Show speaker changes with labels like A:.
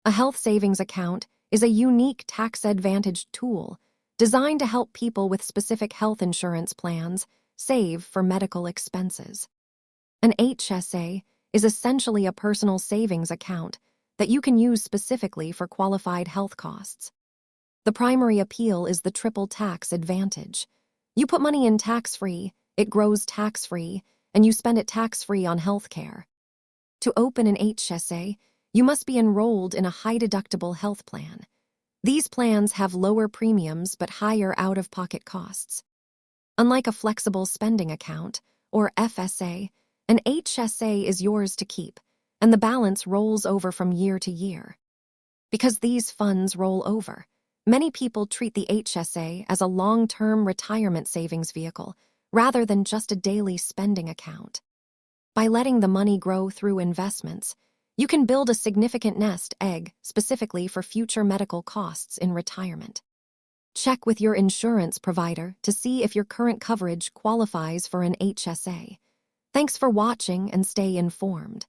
A: A health savings account is a unique tax-advantaged tool designed to help people with specific health insurance plans save for medical expenses. An HSA is essentially a personal savings account that you can use specifically for qualified health costs. The primary appeal is the triple tax advantage. You put money in tax-free, it grows tax-free, and you spend it tax-free on healthcare. To open an HSA, you must be enrolled in a high-deductible health plan. These plans have lower premiums but higher out-of-pocket costs. Unlike a flexible spending account, or FSA, an HSA is yours to keep, and the balance rolls over from year to year. Because these funds roll over, many people treat the HSA as a long-term retirement savings vehicle rather than just a daily spending account. By letting the money grow through investments, you can build a significant nest egg specifically for future medical costs in retirement. Check with your insurance provider to see if your current coverage qualifies for an HSA. Thanks for watching and stay informed.